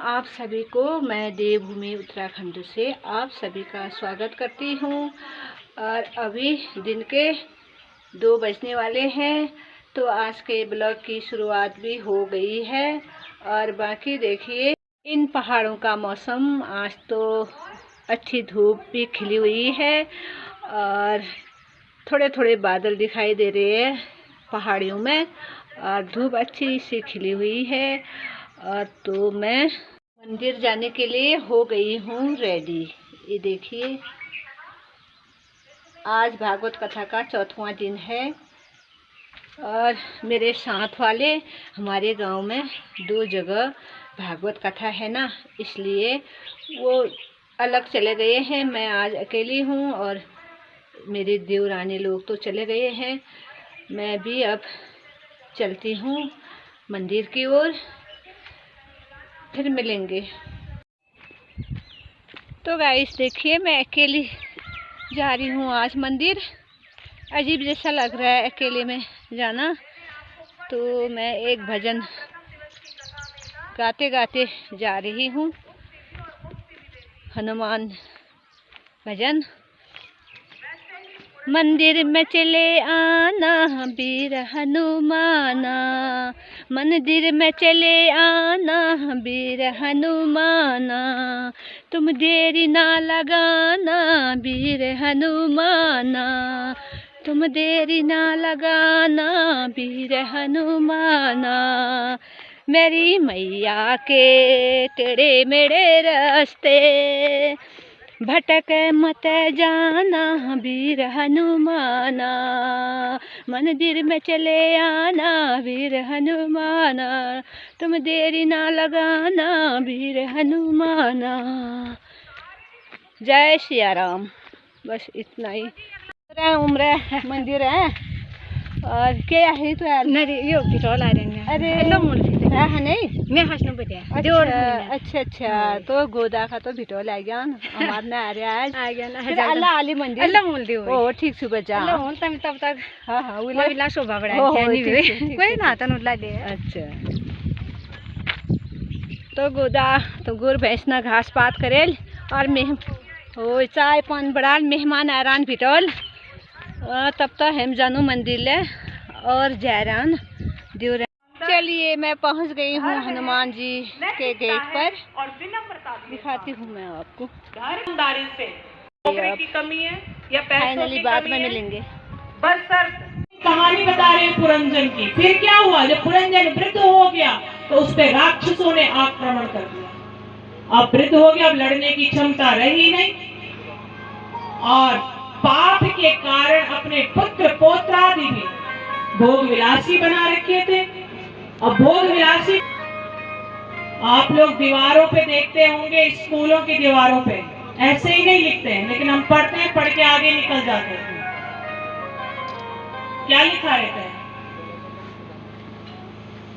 आप सभी को मैं देवभूमि उत्तराखंड से आप सभी का स्वागत करती हूँ। और अभी दिन के 2 बजने वाले हैं, तो आज के ब्लॉग की शुरुआत भी हो गई है। और बाकी देखिए इन पहाड़ों का मौसम, आज तो अच्छी धूप भी खिली हुई है और थोड़े थोड़े बादल दिखाई दे रहे हैं पहाड़ियों में, और धूप अच्छी सी खिली हुई है। और तो मैं मंदिर जाने के लिए हो गई हूँ रेडी। ये देखिए आज भागवत कथा का 4वां दिन है और मेरे साथ वाले हमारे गांव में 2 जगह भागवत कथा है ना, इसलिए वो अलग चले गए हैं। मैं आज अकेली हूँ और मेरे देवरानी लोग तो चले गए हैं। मैं भी अब चलती हूँ मंदिर की ओर, फिर मिलेंगे। तो गाइस देखिए मैं अकेली जा रही हूँ आज मंदिर। अजीब जैसा लग रहा है अकेले में जाना, तो मैं एक भजन गाते गाते जा रही हूँ, हनुमान भजन। मंदिर में चले आना वीर हनुमाना, मंदिर में चले आना वीर हनुमाना, तुम देरी ना लगाना वीर हनुमाना, तुम देरी ना लगाना वीर हनुमाना। मेरी मैया के टेढ़े मेढ़े रास्ते भटक मत जाना वीर हनुमाना, मंदिर में चले आना वीर हनुमाना, तुम देरी ना लगाना वीर हनुमाना। जय सिया राम। बस इतना ही उम्र मंदिर है। और क्या है तो यार यो पिटोल आ रहे हैं। अरे है नहीं मैं हंसने पे अच्छा तो गोदा का तो भिटोल आ गया हमारे ना आ रहा है आ गया ना। फिर अल्लाह आली मंदिर अल्लाह मोल दी ओ ठीक सुबह जा अल्लाह मोल तब तक हां वो विला शोभा बड़ा है नहीं कोई ना तन उला दे। अच्छा तो गोदा तो गुर भैंस ना घास पात करेल और हो चाय पान बड़ा मेहमान आरान भिटोल। तब तो हम जानू मंदिर ले और जयरान देवरान। चलिए मैं पहुंच गई हूँ हनुमान जी के गेट पर, दिखाती हूँ मैं आपको। से नौकरी की कमी है या पैसों की बाद कमी में है, मिलेंगे। बस सर कहानी बता रहे हैं पुरंजन की। फिर क्या हुआ, जब पुरंजन वृद्ध हो गया तो उस पे राक्षसों ने आक्रमण कर दिया। अब वृद्ध हो गया, अब लड़ने की क्षमता रही नहीं और पाप के कारण अपने पुत्र पौत्रादि भी भोग विलासी बना रखे थे। अब भोग विलासी आप लोग दीवारों पे देखते होंगे, स्कूलों की दीवारों पे ऐसे ही नहीं लिखते हैं, लेकिन हम पढ़ते हैं, पढ़ के आगे निकल जाते हैं। क्या लिखा रहता है?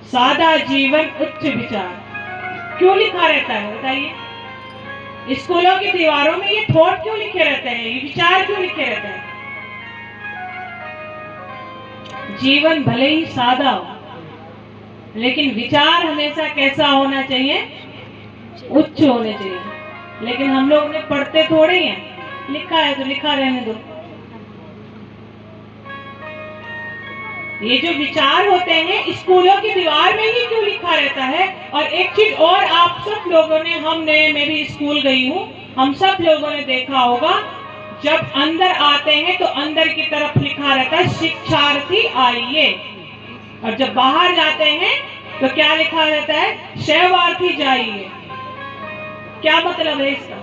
सादा जीवन उच्च विचार। क्यों लिखा रहता है बताइए? स्कूलों की दीवारों में ये थॉट क्यों लिखे रहते हैं, ये विचार क्यों लिखे रहते हैं? जीवन भले ही सादा हो, लेकिन विचार हमेशा कैसा होना चाहिए? उच्च होने चाहिए। लेकिन हम लोग ने पढ़ते थोड़े ही हैं, लिखा है तो लिखा रहने दो। ये जो विचार होते हैं स्कूलों की दीवार में ही क्यों लिखा रहता है? और एक चीज और, आप सब लोगों ने, मैं भी स्कूल गई हूँ, हम सब लोगों ने देखा होगा, जब अंदर आते हैं तो अंदर की तरफ लिखा रहता है शिक्षार्थी आइए, और जब बाहर जाते हैं तो क्या लिखा रहता है? शैवार्थी जाइए। क्या मतलब है इसका?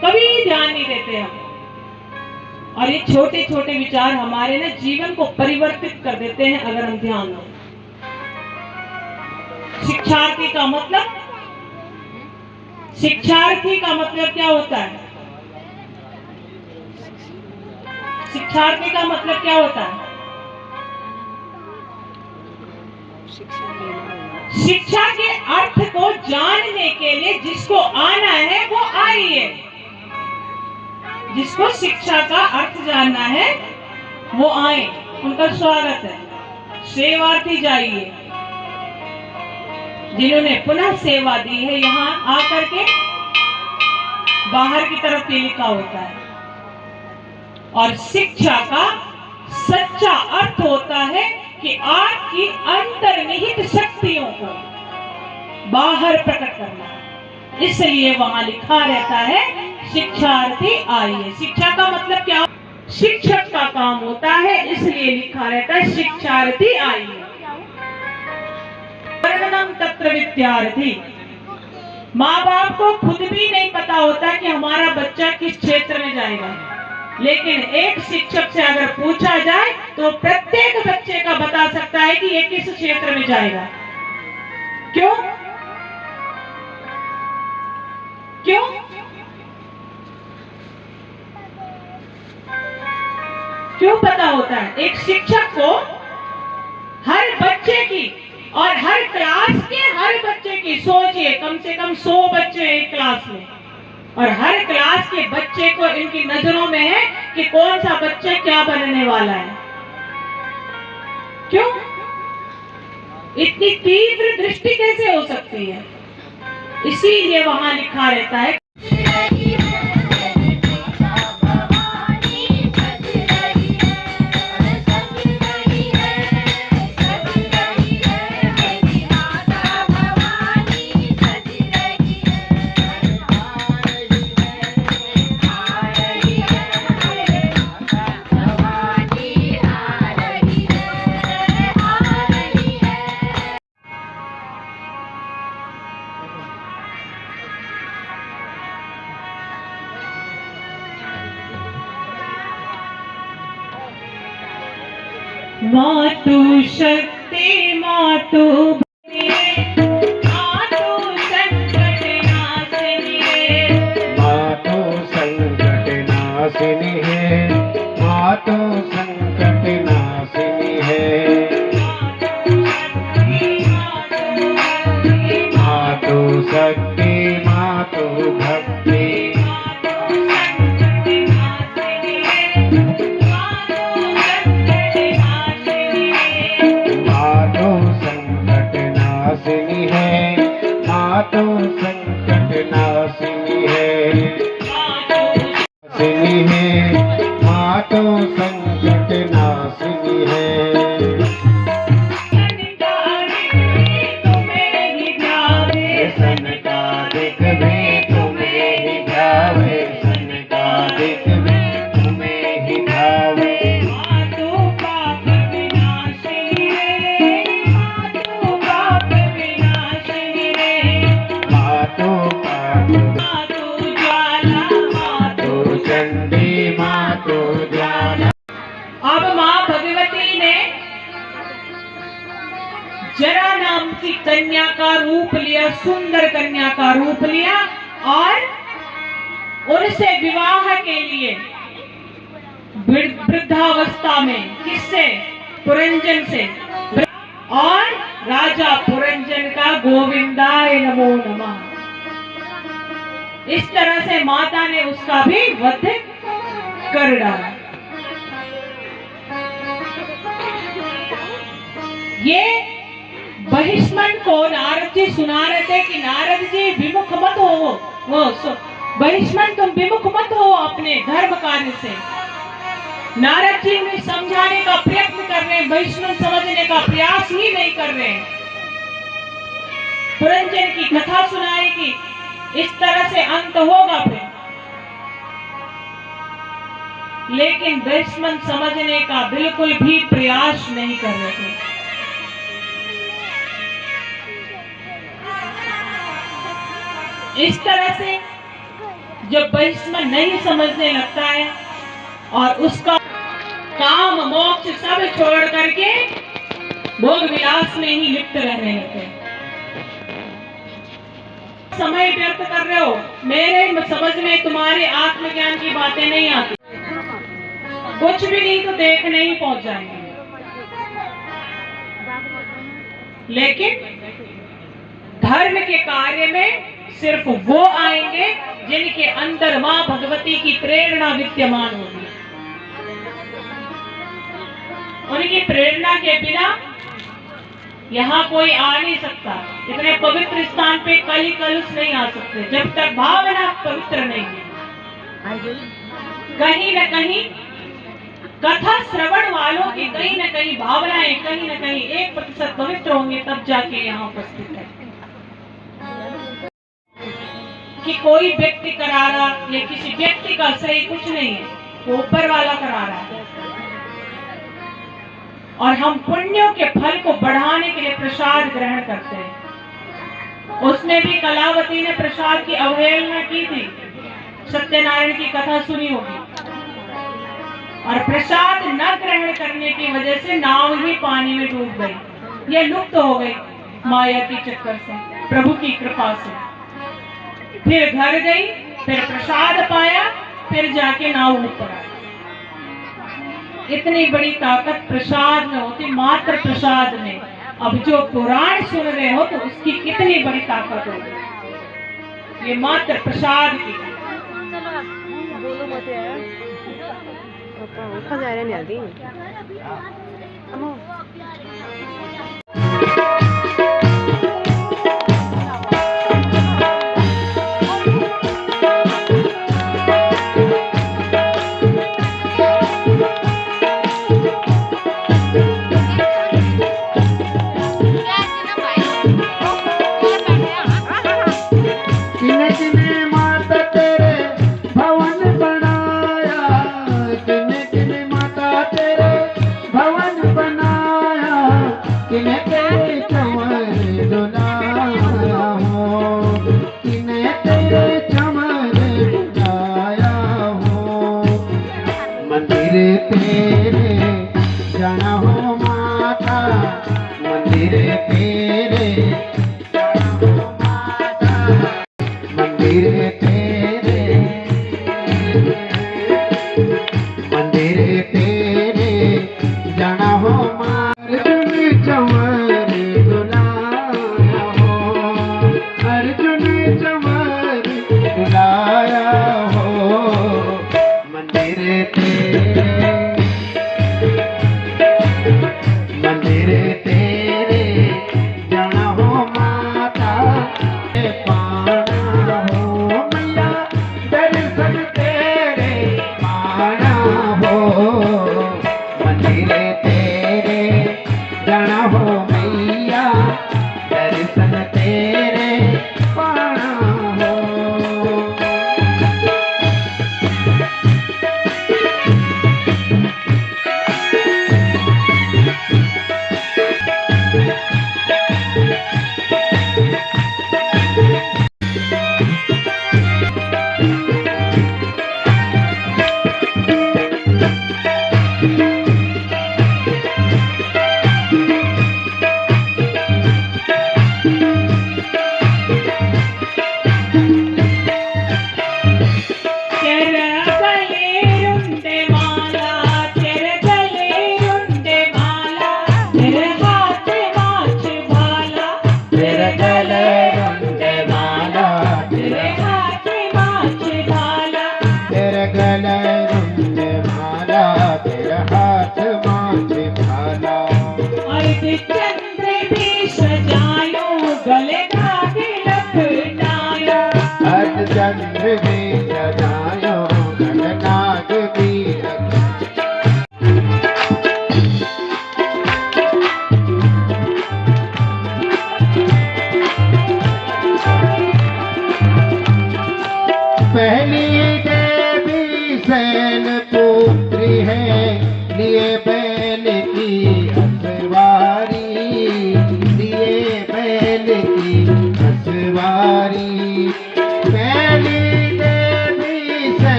कभी ध्यान नहीं देते हम। और ये छोटे छोटे विचार हमारे ना जीवन को परिवर्तित कर देते हैं अगर हम ध्यान दें। शिक्षार्थी का मतलब, शिक्षार्थी का मतलब क्या होता है? शिक्षार्थी का मतलब क्या होता है? शिक्षा के अर्थ को जानने के लिए जिसको आना है वो आइए। जिसको शिक्षा का अर्थ जानना है वो आए, उनका स्वागत है। सेवार्थी जाइए। जिन्होंने पुनः सेवा दी है। यहाँ आकर के बाहर की तरफ ये लिखा होता है। और शिक्षा का सच्चा अर्थ होता है कि आपकी अंतर्निहित शक्तियों को बाहर प्रकट करना। इसलिए वहां लिखा रहता है शिक्षार्थी आइए। शिक्षा का मतलब क्या? शिक्षक का काम होता है, इसलिए लिखा रहता है शिक्षार्थी आइए। वर्णनम तत्र विद्यार्थी। माँ बाप को खुद भी नहीं पता होता कि हमारा बच्चा किस क्षेत्र में जाएगा, लेकिन एक शिक्षक से अगर पूछा जाए तो प्रत्येक बच्चे का बता सकता है कि ये किस क्षेत्र में जाएगा। क्यों? क्यों? क्यों पता होता है? एक शिक्षक को हर बच्चे की और हर क्लास के हर बच्चे की, सोचिए कम से कम 100 बच्चे एक क्लास में, और हर क्लास के बच्चे को इनकी नजरों में है कि कौन सा बच्चा क्या बनने वाला है। क्यों? इतनी तीव्र दृष्टि कैसे हो सकती है? इसीलिए वहां लिखा रहता है मातु शक्ति मातु मातु संकट नाशिनी है। मातु संकट नाशिनी है। मातु संकट नाशिनी है। मातु शक्ति मातु भक्ति। मातु संकट नाशिनी है। नाशिनी है। मातु संकट नाशिनी है। सनकादिक भी तुम्हें ही ध्यावे। सनकादिक भी तुम्हें ही ध्यावे। मातु पाप विनाशिनी है। मातु पाप विनाशिनी है। मातु पाप मातु ज्वाला मातु चंडी मातु ज्वाला। अब माँ भगवती ने जरा नाम की कन्या का रूप लिया, सुंदर कन्या का रूप लिया, और उनसे विवाह के लिए वृद्धावस्था में किससे? पुरंजन से। और राजा पुरंजन का गोविंदाय नमो नमः, इस तरह से माता ने उसका भी वध कर डाला। ये बहिष्मण को नारद जी सुना रहे थे कि नारद जी विमुख मत हो, बहिष्मण तुम विमुख मत हो अपने धर्म कार्य से। नारद जी उन्हें समझाने का प्रयत्न कर रहे हैं, बहिष्मण समझने का प्रयास ही नहीं कर रहे हैं। पुरंजन की कथा सुनाई कि इस तरह से अंत होगा फिर, लेकिन बहिष्मण समझने का बिल्कुल भी प्रयास नहीं कर रहे थे। इस तरह से जब बहिष्मण नहीं समझने लगता है और उसका काम मोक्ष सब छोड़ करके भोग विलास में ही लिप्त रहने लगते हैं। समय व्यर्थ कर रहे हो, मेरे समझ में तुम्हारे आत्मज्ञान की बातें नहीं आती, कुछ भी नहीं तो देखने ही पहुंच जाएंगे। लेकिन धर्म के कार्य में सिर्फ वो आएंगे जिनके अंदर मां भगवती की प्रेरणा विद्यमान होगी। उनकी प्रेरणा के बिना यहाँ कोई आ नहीं सकता। इतने पवित्र स्थान पे कली कलुष नहीं आ सकते जब तक भावना पवित्र नहीं है। कहीं न कहीं कथा श्रवण वालों की कहीं न कहीं भावनाएं कहीं न कहीं 1% पवित्र होंगे, तब जाके यहाँ उपस्थित है। कि कोई व्यक्ति करा रहा या किसी व्यक्ति का सही कुछ नहीं है, वो ऊपर वाला करा रहा है। और हम पुण्यों के फल को बढ़ाने के लिए प्रसाद ग्रहण करते हैं। उसमें भी कलावती ने प्रसाद की अवहेलना की थी। सत्यनारायण की कथा सुनी होगी। और प्रसाद न ग्रहण करने की वजह से नाव ही पानी में डूब गई। यह लुप्त हो गई माया के चक्कर से, प्रभु की कृपा से। फिर घर गई, फिर प्रसाद पाया, फिर जाके नाव ऊपर आई। इतनी बड़ी ताकत प्रसाद में होती, मात्र प्रसाद में। अब जो पुराण सुन रहे हो तो उसकी कितनी बड़ी ताकत होगी। ये मात्र प्रसाद की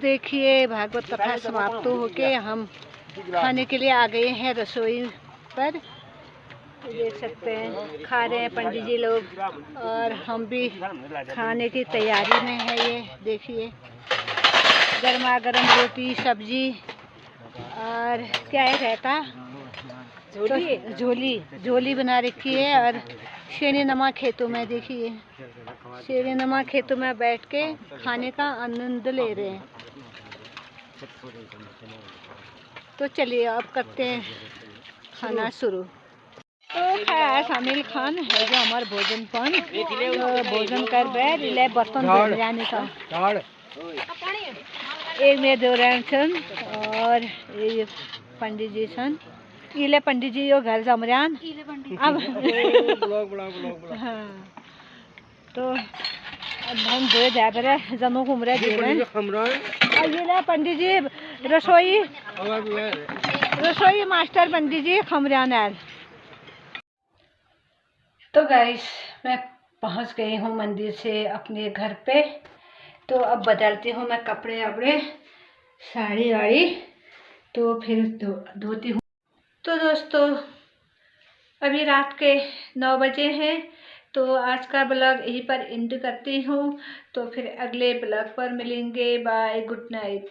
देखिए भागवत कथा समाप्त होके हम खाने के लिए आ गए हैं रसोई पर। देख सकते हैं खा रहे हैं पंडित जी लोग और हम भी खाने की तैयारी में है। ये देखिए गर्मा गर्म रोटी सब्जी और क्या है रहता झोली झोली बना रखी है। और शेरी नमा खेतों में देखिए शेरी नमा खेतों में बैठ के खाने का आनंद ले रहे हैं। तो चलिए अब करते हैं खाना शुरू। तो खाया शामिल खान है जो हमारे भोजन पान भोजन कर बैठ ले बर्तन धो जाने का एक में दो सन और ये पंडित जी सन इले पंडित जी यो घर जमरान अब हाँ तो अब हम दो जा रहे जमो घूमरे दे रहे ये ले पंडित जी रसोई मास्टर पंडित जी खमरान आल। तो गाइस मैं पहुंच गई हूँ मंदिर से अपने घर पे। तो अब बदलती हूँ मैं कपड़े वपड़े साड़ी वाड़ी तो फिर धोती हूँ। तो दोस्तों अभी रात के 9 बजे हैं तो आज का ब्लॉग यहीं पर एंड करती हूँ। तो फिर अगले ब्लॉग पर मिलेंगे। Bye good night.